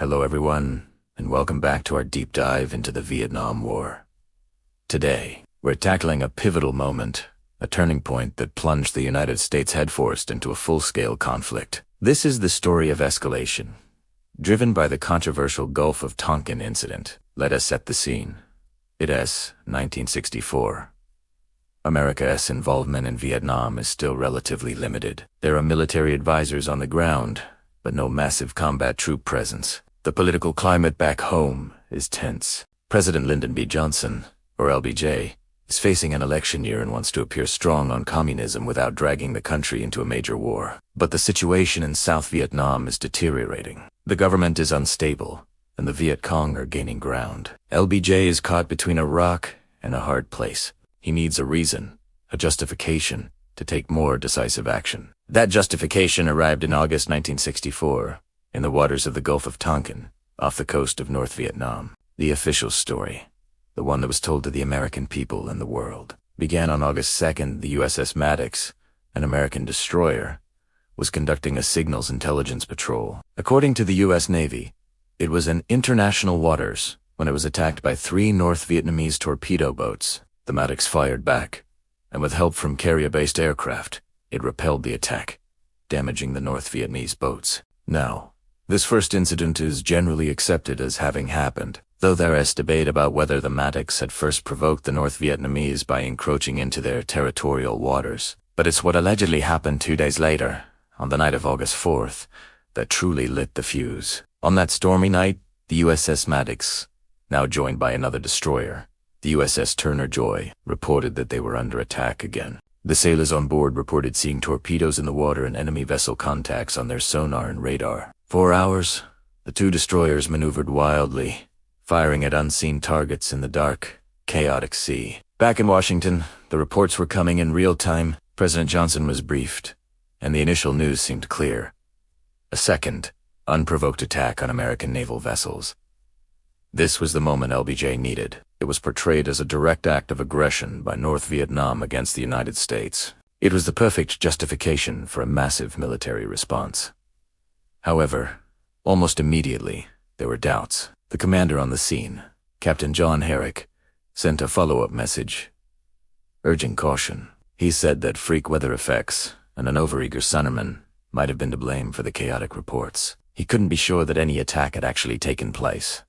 Hello everyone, and welcome back to our deep dive into the Vietnam War. Today, we're tackling a pivotal moment, a turning point that plunged the United States headfirst into a full-scale conflict. This is the story of escalation. Driven by the controversial Gulf of Tonkin incident, let us set the scene. It is 1964. America's involvement in Vietnam is still relatively limited. There are military advisors on the ground, but no massive combat troop presence. The political climate back home is tense. President Lyndon B. Johnson, or LBJ, is facing an election year and wants to appear strong on communism without dragging the country into a major war. But the situation in South Vietnam is deteriorating. The government is unstable, and the Viet Cong are gaining ground. LBJ is caught between a rock and a hard place. He needs a reason, a justification, to take more decisive action. That justification arrived in August 1964, in the waters of the Gulf of Tonkin, off the coast of North Vietnam. The official story, the one that was told to the American people and the world, began on August 2nd. The USS Maddox, an American destroyer, was conducting a signals intelligence patrol. According to the U.S. Navy, it was in international waters when it was attacked by 3 North Vietnamese torpedo boats. The Maddox fired back, and with help from carrier-based aircraft, it repelled the attack, damaging the North Vietnamese boats. Now, this first incident is generally accepted as having happened, though there is debate about whether the Maddox had first provoked the North Vietnamese by encroaching into their territorial waters. But it's what allegedly happened 2 days later, on the night of August 4th, that truly lit the fuse. On that stormy night, the USS Maddox, now joined by another destroyer, the USS Turner Joy, reported that they were under attack again. The sailors on board reported seeing torpedoes in the water and enemy vessel contacts on their sonar and radar. 4 hours, the 2 destroyers maneuvered wildly, firing at unseen targets in the dark, chaotic sea. Back in Washington, the reports were coming in real time. President Johnson was briefed, and the initial news seemed clear. A second, unprovoked attack on American naval vessels. This was the moment LBJ needed. It was portrayed as a direct act of aggression by North Vietnam against the United States. It was the perfect justification for a massive military response. However, almost immediately, there were doubts. The commander on the scene, Captain John Herrick, sent a follow-up message, urging caution. He said that freak weather effects and an overeager sonarman might have been to blame for the chaotic reports. He couldn't be sure that any attack had actually taken place.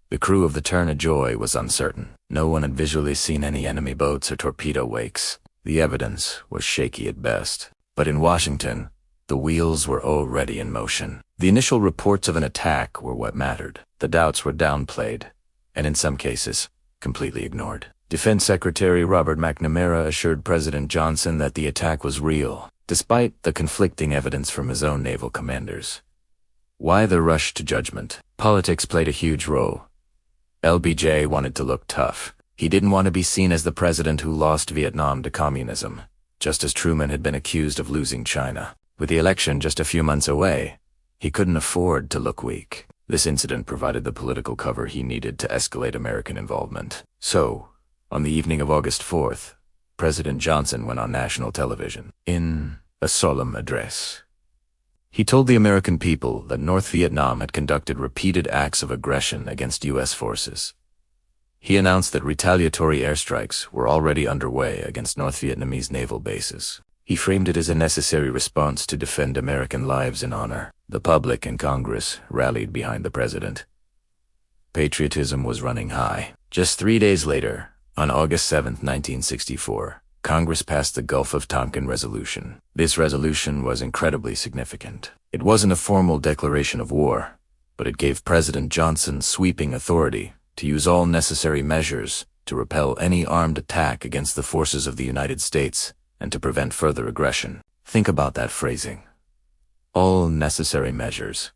The crew of the Turner Joy was uncertain. No one had visually seen any enemy boats or torpedo wakes. The evidence was shaky at best. But in Washington, the wheels were already in motion. The initial reports of an attack were what mattered. The doubts were downplayed, and in some cases, completely ignored. Defense Secretary Robert McNamara assured President Johnson that the attack was real, despite the conflicting evidence from his own naval commanders. Why the rush to judgment? Politics played a huge role. LBJ wanted to look tough. He didn't want to be seen as the president who lost Vietnam to communism, just as Truman had been accused of losing China. With the election just a few months away, he couldn't afford to look weak. This incident provided the political cover he needed to escalate American involvement. So, on the evening of August 4th, President Johnson went on national television. In a solemn address, he told the American people that North Vietnam had conducted repeated acts of aggression against U.S. forces. He announced that retaliatory airstrikes were already underway against North Vietnamese naval bases. He framed it as a necessary response to defend American lives and honor. The public and Congress rallied behind the president. Patriotism was running high. Just 3 days later, on August 7, 1964, Congress passed the Gulf of Tonkin Resolution. This resolution was incredibly significant. It wasn't a formal declaration of war, but it gave President Johnson sweeping authority to use all necessary measures to repel any armed attack against the forces of the United States and to prevent further aggression. Think about that phrasing. All necessary measures.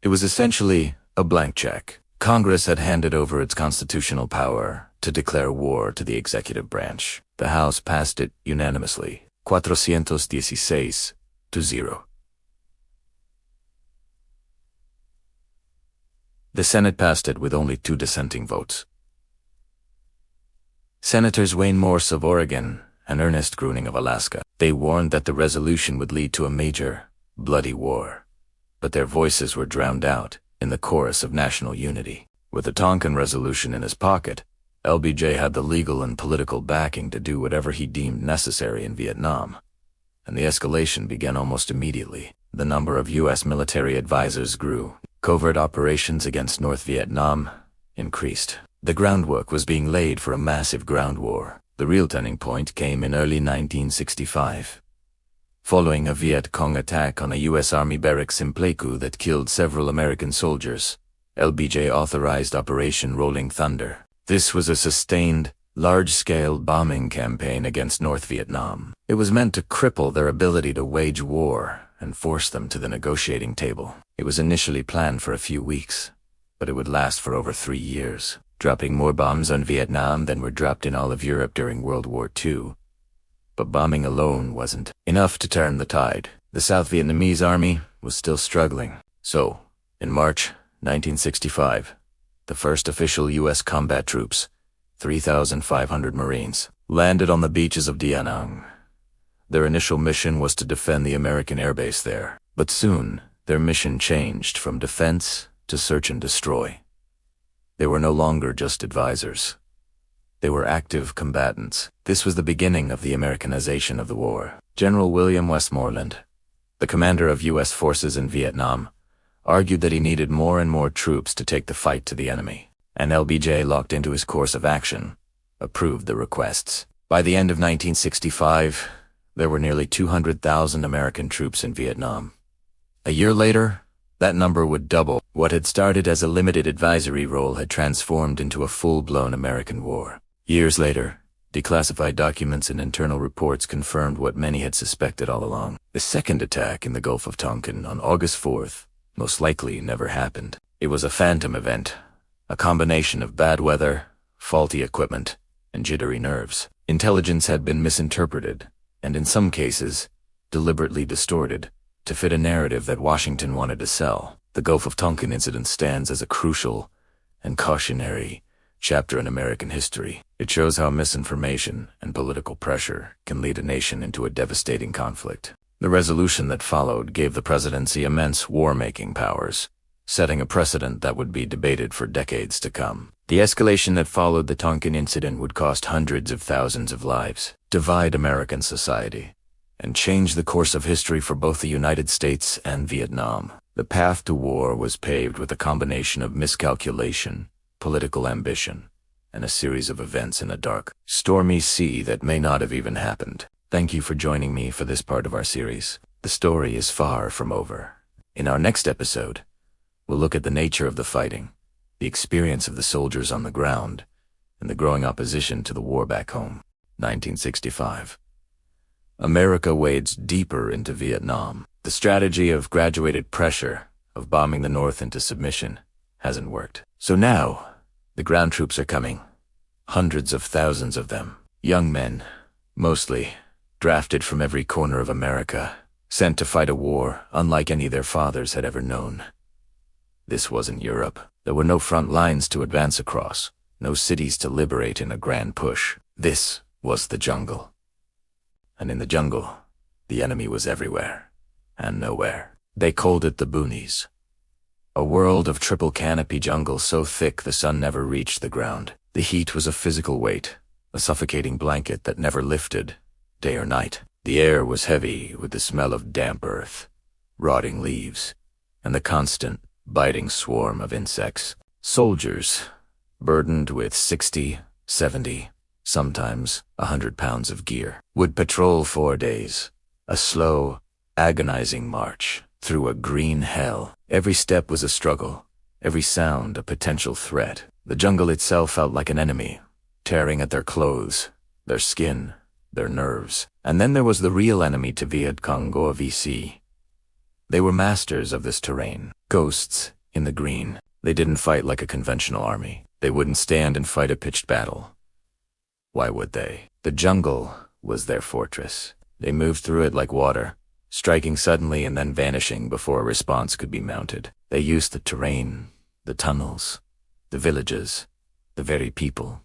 It was essentially a blank check. Congress had handed over its constitutional power to declare war to the executive branch. The House passed it unanimously, 416-0. The Senate passed it with only 2 dissenting votes. Senators Wayne Morse of Oregon and Ernest Gruening of Alaska. They warned that the resolution would lead to a major, bloody war, but their voices were drowned out in the chorus of national unity. With the Tonkin Resolution in his pocket, LBJ had the legal and political backing to do whatever he deemed necessary in Vietnam. And the escalation began almost immediately. The number of U.S. military advisors grew. Covert operations against North Vietnam increased. The groundwork was being laid for a massive ground war. The real turning point came in early 1965. Following a Viet Cong attack on a U.S. Army barracks in Pleiku that killed several American soldiers, LBJ authorized Operation Rolling Thunder. This was a sustained, large-scale bombing campaign against North Vietnam. It was meant to cripple their ability to wage war and force them to the negotiating table. It was initially planned for a few weeks, but it would last for over 3 years, dropping more bombs on Vietnam than were dropped in all of Europe during World War II. But bombing alone wasn't enough to turn the tide. The South Vietnamese army was still struggling. So, in March 1965, the first official U.S. combat troops, 3,500 Marines, landed on the beaches of Da Nang. Their initial mission was to defend the American airbase there, but soon their mission changed from defense to search and destroy. They were no longer just advisors. They were active combatants. This was the beginning of the Americanization of the war. General William Westmoreland, the commander of U.S. forces in Vietnam, argued that he needed more and more troops to take the fight to the enemy, and LBJ, locked into his course of action, approved the requests. By the end of 1965, there were nearly 200,000 American troops in Vietnam. A year later, that number would double. What had started as a limited advisory role had transformed into a full-blown American war. Years later, declassified documents and internal reports confirmed what many had suspected all along. The second attack in the Gulf of Tonkin on August 4th most likely never happened. It was a phantom event, a combination of bad weather, faulty equipment, and jittery nerves. Intelligence had been misinterpreted, and in some cases, deliberately distorted, to fit a narrative that Washington wanted to sell. The Gulf of Tonkin incident stands as a crucial and cautionary chapter in American history. It shows how misinformation and political pressure can lead a nation into a devastating conflict. The resolution that followed gave the presidency immense war-making powers, setting a precedent that would be debated for decades to come. The escalation that followed the Tonkin incident would cost hundreds of thousands of lives, divide American society, and change the course of history for both the United States and Vietnam. The path to war was paved with a combination of miscalculation, political ambition, and a series of events in a dark, stormy sea that may not have even happened. Thank you for joining me for this part of our series. The story is far from over. In our next episode, we'll look at the nature of the fighting, the experience of the soldiers on the ground, and the growing opposition to the war back home. 1965. America wades deeper into Vietnam. The strategy of graduated pressure, of bombing the North into submission, hasn't worked. So now, the ground troops are coming. Hundreds of thousands of them. Young men, mostly, drafted from every corner of America, sent to fight a war unlike any their fathers had ever known. This wasn't Europe. There were no front lines to advance across, no cities to liberate in a grand push. This was the jungle. And in the jungle, the enemy was everywhere and nowhere. They called it the boonies. A world of triple canopy jungle so thick the sun never reached the ground. The heat was a physical weight, a suffocating blanket that never lifted, day or night. The air was heavy with the smell of damp earth, rotting leaves, and the constant, biting swarm of insects. Soldiers, burdened with 60, 70, sometimes 100 pounds of gear, would patrol 4 days, a slow, agonizing march through a green hell. Every step was a struggle, every sound a potential threat. The jungle itself felt like an enemy, tearing at their clothes, their skin, their nerves. And then there was the real enemy to Viet Cong or VC. They were masters of this terrain, ghosts in the green. They didn't fight like a conventional army. They wouldn't stand and fight a pitched battle. Why would they? The jungle was their fortress. They moved through it like water, striking suddenly and then vanishing before a response could be mounted. They used the terrain, the tunnels, the villages, the very people,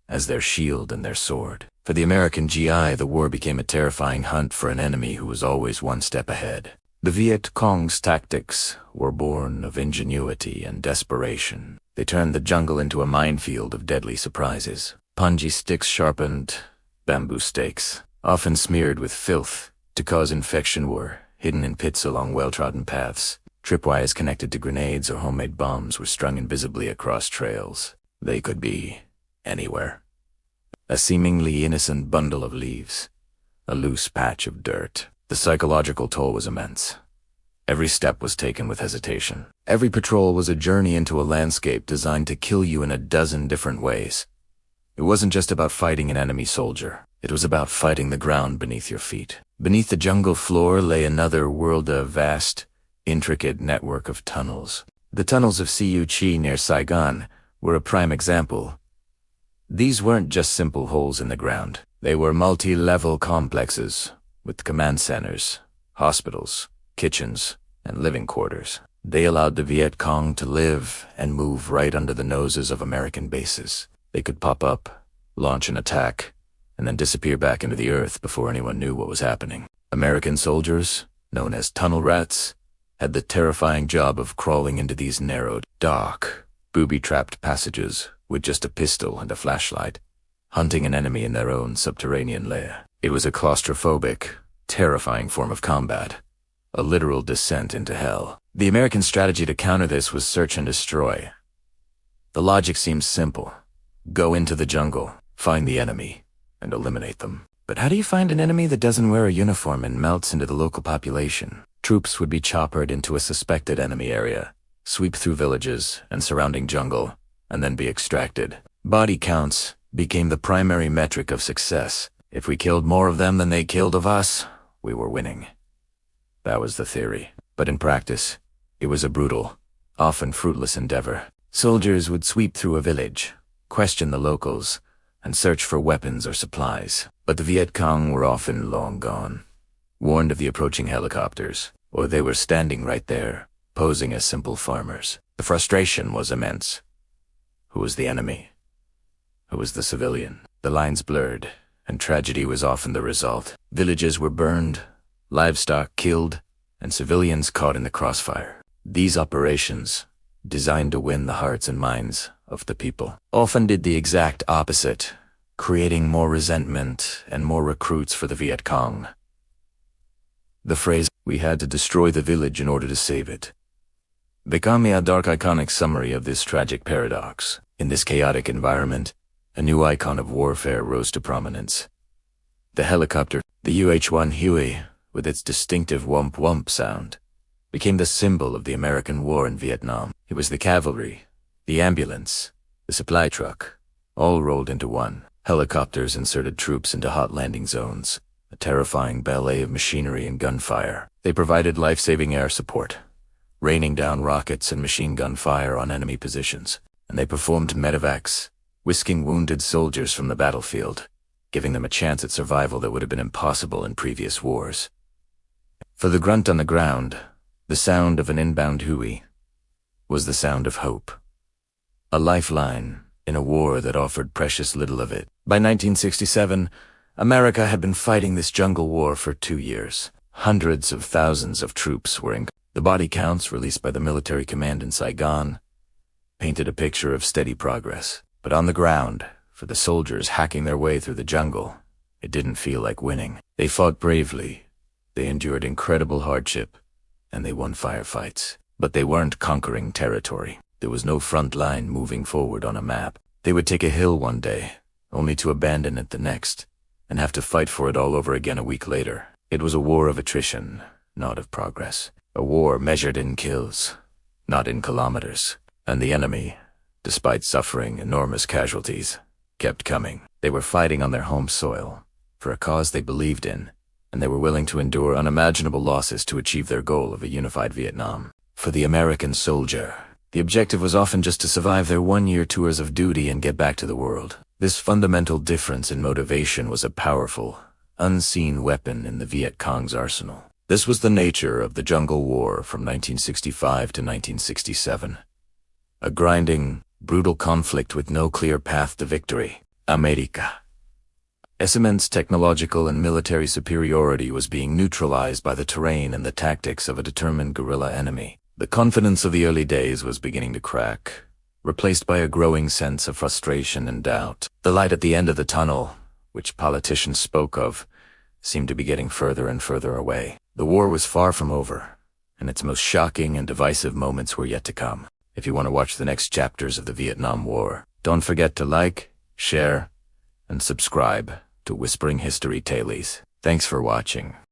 as their shield and their sword. For the American GI, the war became a terrifying hunt for an enemy who was always one step ahead. The Viet Cong's tactics were born of ingenuity and desperation. They turned the jungle into a minefield of deadly surprises. Punji sticks sharpened bamboo stakes, often smeared with filth to cause infection, were hidden in pits along well-trodden paths. Tripwires connected to grenades or homemade bombs were strung invisibly across trails. They could be anywhere. A seemingly innocent bundle of leaves, a loose patch of dirt. The psychological toll was immense. Every step was taken with hesitation. Every patrol was a journey into a landscape designed to kill you in a dozen different ways. It wasn't just about fighting an enemy soldier. It was about fighting the ground beneath your feet. Beneath the jungle floor lay another world, a vast, intricate network of tunnels. The tunnels of Siu Chi near Saigon were a prime example. These weren't just simple holes in the ground. They were multi-level complexes with command centers, hospitals, kitchens, and living quarters. They allowed the Viet Cong to live and move right under the noses of American bases. They could pop up, launch an attack, and then disappear back into the earth before anyone knew what was happening. American soldiers, known as tunnel rats, had the terrifying job of crawling into these narrow, dark, booby-trapped passages with just a pistol and a flashlight, hunting an enemy in their own subterranean lair. It was a claustrophobic, terrifying form of combat, a literal descent into hell. The American strategy to counter this was search and destroy. The logic seems simple. Go into the jungle, find the enemy, and eliminate them. But how do you find an enemy that doesn't wear a uniform and melts into the local population? Troops would be choppered into a suspected enemy area, sweep through villages and surrounding jungle, and then be extracted. Body counts became the primary metric of success. If we killed more of them than they killed of us, we were winning. That was the theory. But in practice, it was a brutal, often fruitless endeavor. Soldiers would sweep through a village, question the locals, and search for weapons or supplies. But the Viet Cong were often long gone, warned of the approaching helicopters, or they were standing right there, posing as simple farmers. The frustration was immense. Who was the enemy? Who was the civilian? The lines blurred, and tragedy was often the result. Villages were burned, livestock killed, and civilians caught in the crossfire. These operations, designed to win the hearts and minds of the people, often did the exact opposite, creating more resentment and more recruits for the Viet Cong. The phrase, "we had to destroy the village in order to save it," became a dark iconic summary of this tragic paradox. In this chaotic environment, a new icon of warfare rose to prominence. The helicopter, the UH-1 Huey, with its distinctive whump-whump sound, became the symbol of the American war in Vietnam. It was the cavalry, the ambulance, the supply truck, all rolled into one. Helicopters inserted troops into hot landing zones, a terrifying ballet of machinery and gunfire. They provided life-saving air support, raining down rockets and machine gun fire on enemy positions, and they performed medevacs, whisking wounded soldiers from the battlefield, giving them a chance at survival that would have been impossible in previous wars. For the grunt on the ground, the sound of an inbound Huey was the sound of hope. A lifeline in a war that offered precious little of it. By 1967, America had been fighting this jungle war for 2 years. Hundreds of thousands of troops were in. The body counts released by the military command in Saigon painted a picture of steady progress. But on the ground, for the soldiers hacking their way through the jungle, it didn't feel like winning. They fought bravely, they endured incredible hardship, and they won firefights. But they weren't conquering territory. There was no front line moving forward on a map. They would take a hill one day, only to abandon it the next, and have to fight for it all over again a week later. It was a war of attrition, not of progress. A war measured in kills, not in kilometers. And the enemy, despite suffering enormous casualties, kept coming. They were fighting on their home soil, for a cause they believed in, and they were willing to endure unimaginable losses to achieve their goal of a unified Vietnam. For the American soldier, the objective was often just to survive their 1-year tours of duty and get back to the world. This fundamental difference in motivation was a powerful, unseen weapon in the Viet Cong's arsenal. This was the nature of the Jungle War from 1965 to 1967. A grinding, brutal conflict with no clear path to victory. America. Its immense technological and military superiority was being neutralized by the terrain and the tactics of a determined guerrilla enemy. The confidence of the early days was beginning to crack, replaced by a growing sense of frustration and doubt. The light at the end of the tunnel, which politicians spoke of, seemed to be getting further and further away. The war was far from over, and its most shocking and divisive moments were yet to come. If you want to watch the next chapters of the Vietnam War, don't forget to like, share, and subscribe to Whispering History Tales. Thanks for watching.